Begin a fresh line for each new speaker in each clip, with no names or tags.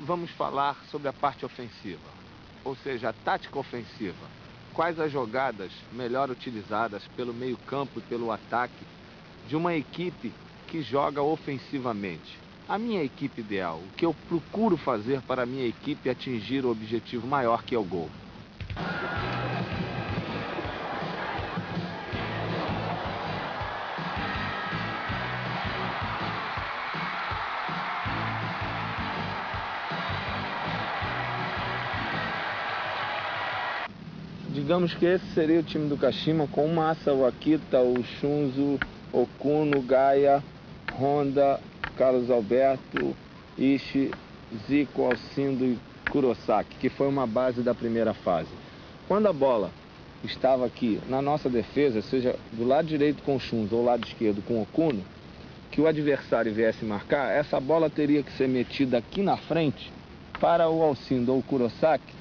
vamos falar sobre a parte ofensiva, ou seja, a tática ofensiva. Quais as jogadas melhor utilizadas pelo meio-campo e pelo ataque de uma equipe que joga ofensivamente? A minha equipe ideal, o que eu procuro fazer para a minha equipe atingir o objetivo maior, que é o gol. Digamos que esse seria o time do Kashima, com o Masa, o Akita, o Shunzo, Okuno, Gaia, Honda, Carlos Alberto, Ishii, Zico, Alcindo e Kurosaki, que foi uma base da primeira fase. Quando a bola estava aqui na nossa defesa, seja do lado direito com o Shunzo ou lado esquerdo com o Okuno, que o adversário viesse marcar, essa bola teria que ser metida aqui na frente para o Alcindo ou o Kurosaki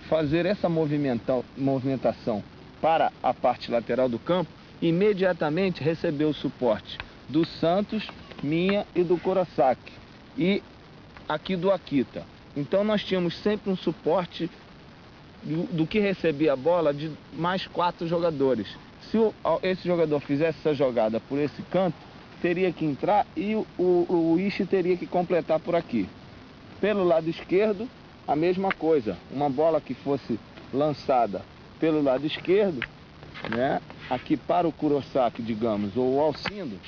fazer essa movimentação para a parte lateral do campo e imediatamente receber o suporte do Santos, minha e do Kurosaki e aqui do Akita. Então nós tínhamos sempre um suporte do que recebia a bola de mais 4 jogadores. Se esse jogador fizesse essa jogada por esse canto, teria que entrar e o Ishii teria que completar por aqui. Pelo lado esquerdo, a mesma coisa, uma bola que fosse lançada pelo lado esquerdo, né, aqui para o Kurosaki, digamos, ou o Alcindo,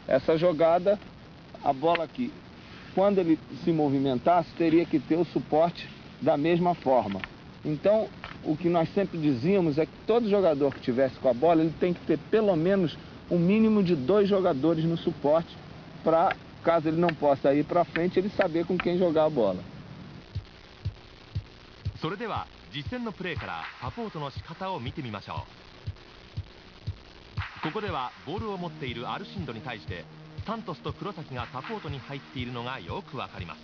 essa jogada, a bola aqui, quando ele se movimentasse, teria que ter o suporte da mesma forma. Então, o que nós sempre dizíamos é que todo jogador que tivesse com a bola, ele tem que ter pelo menos um mínimo de 2 jogadores no suporte, para, caso ele não possa ir para frente, ele saber com quem jogar a bola.
それでは実践のプレーからサポートの仕方を見てみましょう。ここではボールを持っているアルシンドに対してサントスと黒崎がサポートに入っているのがよくわかります。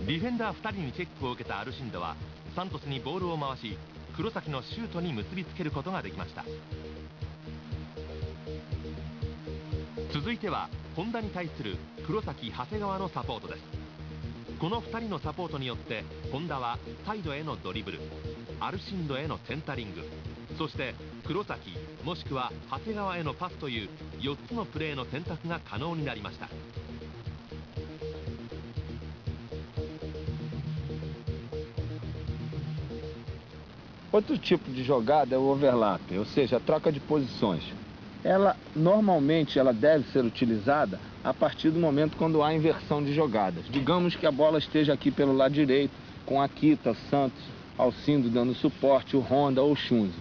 ディフェンダー2人にチェックを受けたアルシンドはサントスにボールを回し、黒崎のシュートに結びつけることができました。続いては本田に対する黒崎長谷川のサポートです。この2人のサポートによって本田はサイドへのドリブル、アルシンドへのセンタリング、そして黒崎もしくは長谷川へのパスという4つのプレーの選択が可能になりました。
Outro tipo de jogada é o overlap, ou seja, a troca de posições. Normalmente ela deve ser utilizada a partir do momento quando há inversão de jogadas. Digamos que a bola esteja aqui pelo lado direito, com a Akita, Santos, Alcindo dando suporte, o Honda ou o Shunzo.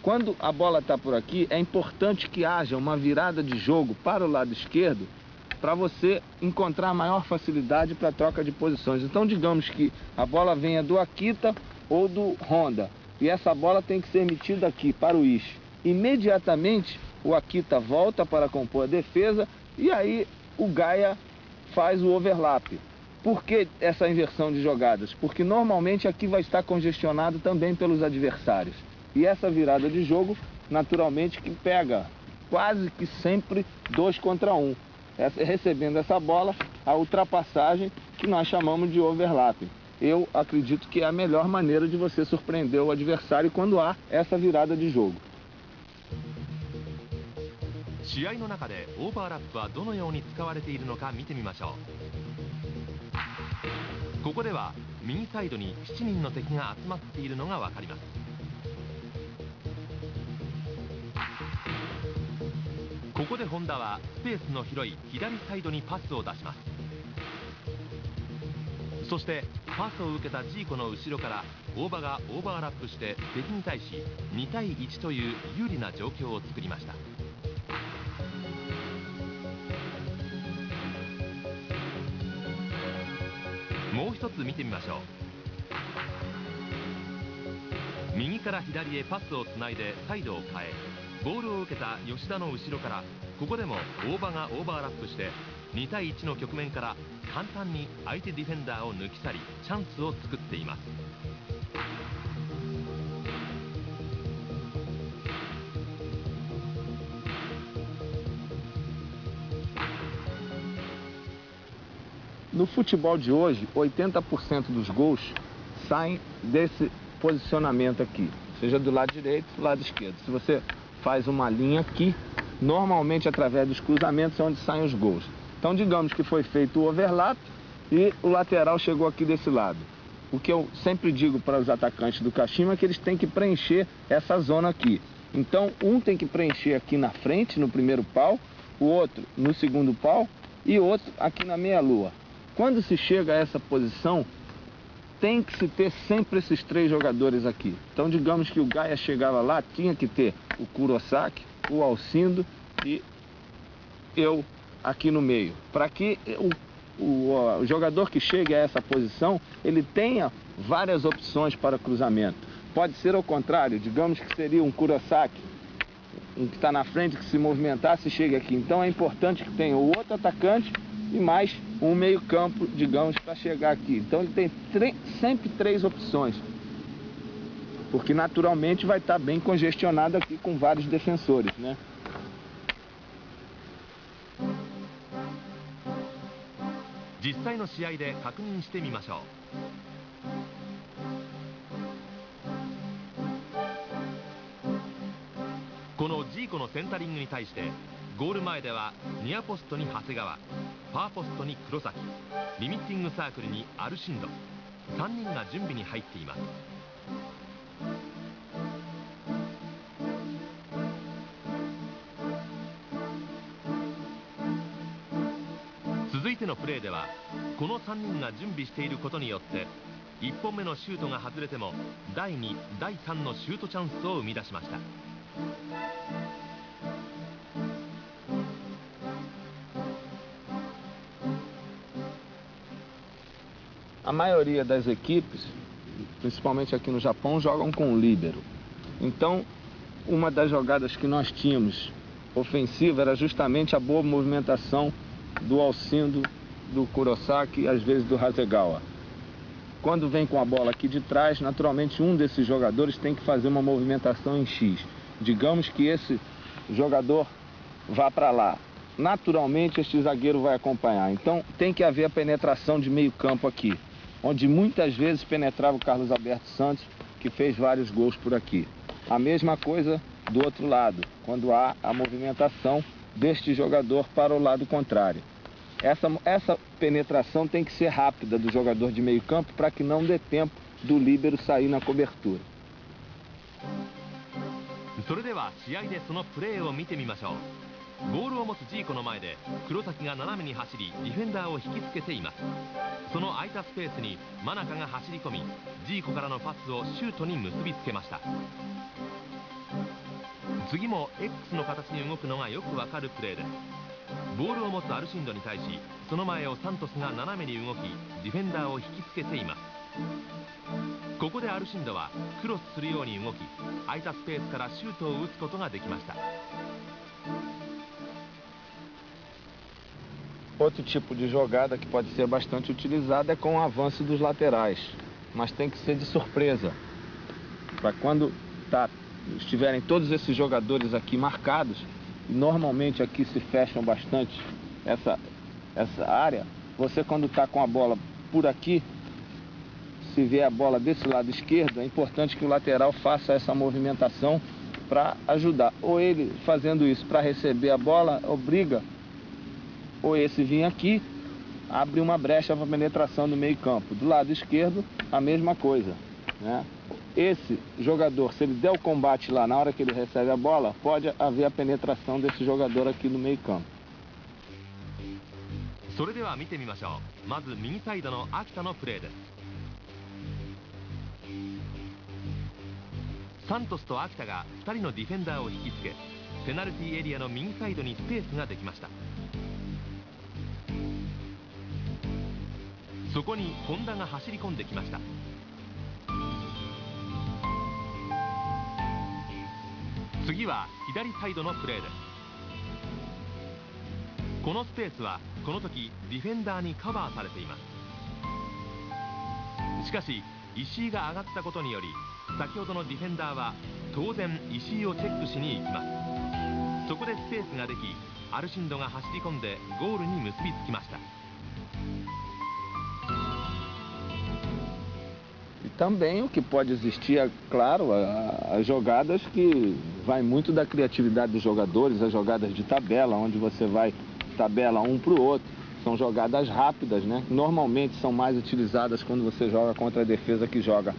Quando a bola está por aqui, é importante que haja uma virada de jogo para o lado esquerdo, para você encontrar maior facilidade para a troca de posições. Então digamos que a bola venha do Akita ou do Honda, e essa bola tem que ser metida aqui para o Ishii. Imediatamente o Akita volta para compor a defesa e aí o Gaia faz o overlap. Por que essa inversão de jogadas? Porque normalmente aqui vai estar congestionado também pelos adversários. E essa virada de jogo, naturalmente, que pega quase que sempre 2 contra 1. Recebendo essa bola, a ultrapassagem que nós chamamos de overlap. Eu acredito que é a melhor maneira de você surpreender o adversário quando há essa virada de jogo.
試合の中でオーバーラップはどのように使われているのか見てみましょう。ここでは右サイドに7人の敵が集まっているのが分かります。ここで本田はスペースの広い左サイドにパスを出します。そしてパスを受けたジーコの後ろから大場がオーバーラップして敵に対し2対1という有利な状況を作りました。もう一つ見てみましょう。右から左へパスをつないでサイドを変え、ボールを受けた吉田の後ろからここでも大場がオーバーラップして2対1の局面から簡単に相手ディフェンダーを抜き去りチャンスを作っています。
No futebol de hoje, 80% dos gols saem desse posicionamento aqui, seja do lado direito ou do lado esquerdo. Se você faz uma linha aqui, normalmente através dos cruzamentos é onde saem os gols. Então digamos que foi feito o overlap e o lateral chegou aqui desse lado. O que eu sempre digo para os atacantes do Kashima é que eles têm que preencher essa zona aqui. Então um tem que preencher aqui na frente, no primeiro pau, o outro no segundo pau e outro aqui na meia-lua. Quando se chega a essa posição, tem que se ter sempre esses 3 jogadores aqui. Então digamos que o Gaia chegava lá, tinha que ter o Kurosaki, o Alcindo e eu aqui no meio. Para que o jogador que chegue a essa posição, ele tenha várias opções para cruzamento. Pode ser ao contrário, digamos que seria um Kurosaki, um que está na frente, que se movimentasse e chegue aqui. Então é importante que tenha o outro atacante e mais um meio campo, digamos, para chegar aqui. Então ele tem sempre 3 opções, porque naturalmente vai estar bem congestionado aqui com vários defensores, né?
このジーコのセンタリングに対してゴール前ではニアポストに長谷川、ファーポストに黒崎、リミッティングサークルにアルシンド、3人が準備に入っています。続いてのプレーではこの3人が準備していることによって1本目のシュートが外れても第2、第3のシュートチャンスを生み出しました。
A maioria das equipes, principalmente aqui no Japão, jogam com líbero. Então, uma das jogadas que nós tínhamos ofensiva era justamente a boa movimentação do Alcindo, do Kurosaki e às vezes do Hasegawa. Quando vem com a bola aqui de trás, naturalmente um desses jogadores tem que fazer uma movimentação em X. Digamos que esse jogador vá para lá. Naturalmente este zagueiro vai acompanhar. Então tem que haver a penetração de meio campo aqui, onde muitas vezes penetrava o Carlos Alberto Santos, que fez vários gols por aqui. A mesma coisa do outro lado, quando há a movimentação deste jogador para o lado contrário. Essa penetração tem que ser rápida do jogador de meio campo para que não dê tempo do líbero sair na cobertura.
それでは試合でそのプレーを見てみましょう。ボールを持つジーコの前で黒崎が斜めに走りディフェンダーを引きつけています。その空いたスペースに真中が走り込みジーコからのパスをシュートに結びつけました。次も X の形に動くのがよくわかるプレーです。ボールを持つアルシンドに対しその前をサントスが斜めに動きディフェンダーを引きつけています。ここでアルシンドはクロスするように動き空いたスペースからシュートを打つことができました。
Outro tipo de jogada que pode ser bastante utilizada é com o avanço dos laterais, mas tem que ser de surpresa, para quando estiverem todos esses jogadores aqui marcados, normalmente aqui se fecham bastante essa área, você quando está com a bola por aqui, se vê a bola desse lado esquerdo, é importante que o lateral faça essa movimentação para ajudar, ou ele fazendo isso para receber a bola, obriga ou esse vir aqui, abre uma brecha para penetração do meio campo. Do lado esquerdo, a mesma coisa, né? Esse jogador, se ele der o combate lá na hora que ele recebe a bola, pode haver a penetração desse jogador aqui no meio campo.
それでは見てみましょう。まず右サイドの秋田のプレーです。サントスと秋田が2人のディフェンダーを引きつけ、ペナルティーエリアの右サイドにスペースができました。 そこに本田が走り込んできました。次は左サイドのプレーです。このスペースはこの時ディフェンダーにカバーされています。しかし石井が上がったことにより先ほどのディフェンダーは当然石井をチェックしに行きます。そこでスペースができアルシンドが走り込んでゴールに結びつきました。
E também o que pode existir, é claro, as jogadas que vai muito da criatividade dos jogadores, as jogadas de tabela, onde você vai tabela um para o outro. São jogadas rápidas, né? Normalmente são mais utilizadas quando você joga contra a defesa que joga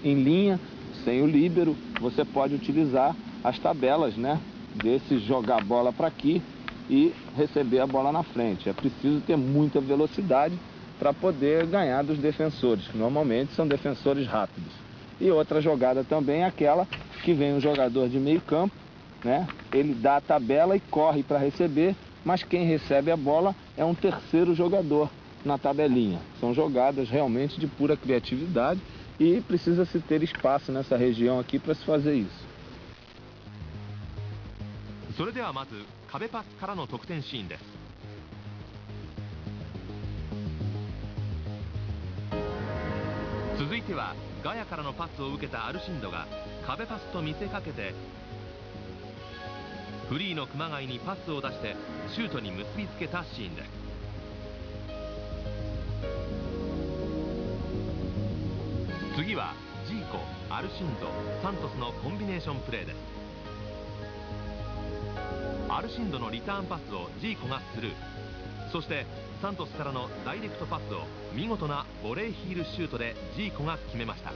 em linha, sem o líbero. Você pode utilizar as tabelas, né? Desse jogar a bola para aqui e receber a bola na frente. É preciso ter muita velocidade para poder ganhar dos defensores, que normalmente são defensores rápidos. E outra jogada também é aquela que vem um jogador de meio campo, né? Ele dá a tabela e corre para receber, mas quem recebe a bola é um terceiro jogador na tabelinha. São jogadas realmente de pura criatividade e precisa-se ter espaço nessa região aqui para se fazer isso.
それではまず壁パスからの得点シーンです。続いてはガヤからのパスを受けたアルシンドが壁パスと見せかけてフリーの熊谷にパスを出してシュートに結びつけたシーンです。次はジーコ、アルシンド、サントスのコンビネーションプレーです。アルシンドのリターンパスをジーコがスルー、そしてサントスからのダイレクトパスを見事なボレーヒールシュートでジーコが決めました。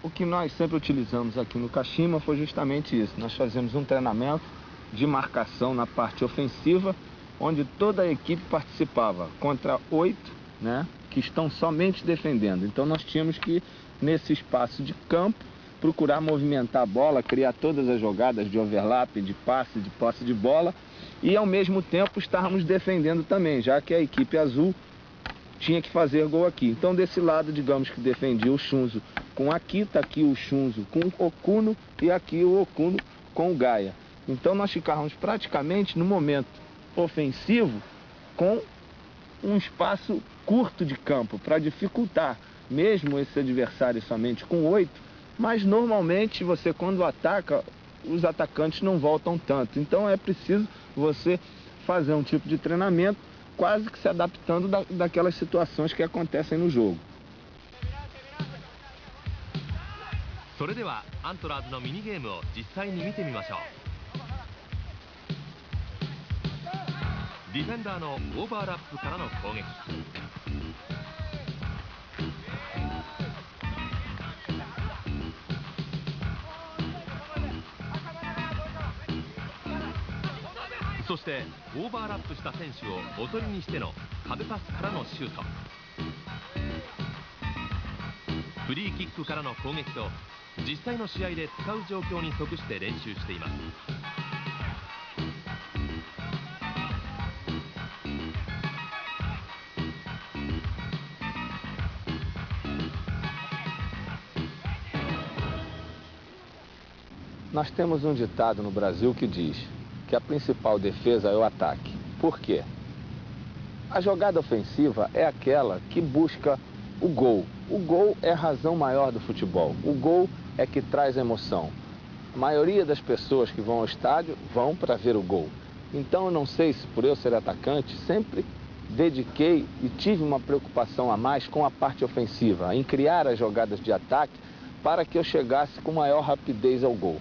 O que nós sempre utilizamos aqui no Kashima foi justamente isso. Nós fazemos um treinamento de marcação na parte ofensiva, onde toda a equipe participava contra 8, né, que estão somente defendendo. Então nós tínhamos que, nesse espaço de campo, procurar movimentar a bola, criar todas as jogadas de overlap, de passe, de posse de bola e ao mesmo tempo estarmos defendendo também, já que a equipe azul tinha que fazer gol aqui. Então desse lado, digamos que defendia o Shunzo com Akita, aqui o Shunzo com o Okuno e aqui o Okuno com o Gaia. Então nós ficávamos praticamente no momento ofensivo com um espaço curto de campo para dificultar, mesmo esse adversário somente com 8, mas normalmente você quando ataca, os atacantes não voltam tanto. Então é preciso você fazer um tipo de treinamento quase que se adaptando daquelas situações que acontecem no jogo.
それではアントラーズのミニゲームを実際に見てみましょう。ディフェンダーのオーバーラップからの攻撃、そしてオーバーラップした選手をおとりにしての壁パスからのシュート、フリーキックからの攻撃と実際の試合で使う状況に即して練習しています。
Nós temos um ditado no Brasil que diz que a principal defesa é o ataque. Por quê? A jogada ofensiva é aquela que busca o gol. O gol é a razão maior do futebol. O gol é que traz emoção. A maioria das pessoas que vão ao estádio vão para ver o gol. Então eu não sei se por eu ser atacante, sempre dediquei e tive uma preocupação a mais com a parte ofensiva, em criar as jogadas de ataque para que eu chegasse com maior rapidez ao gol.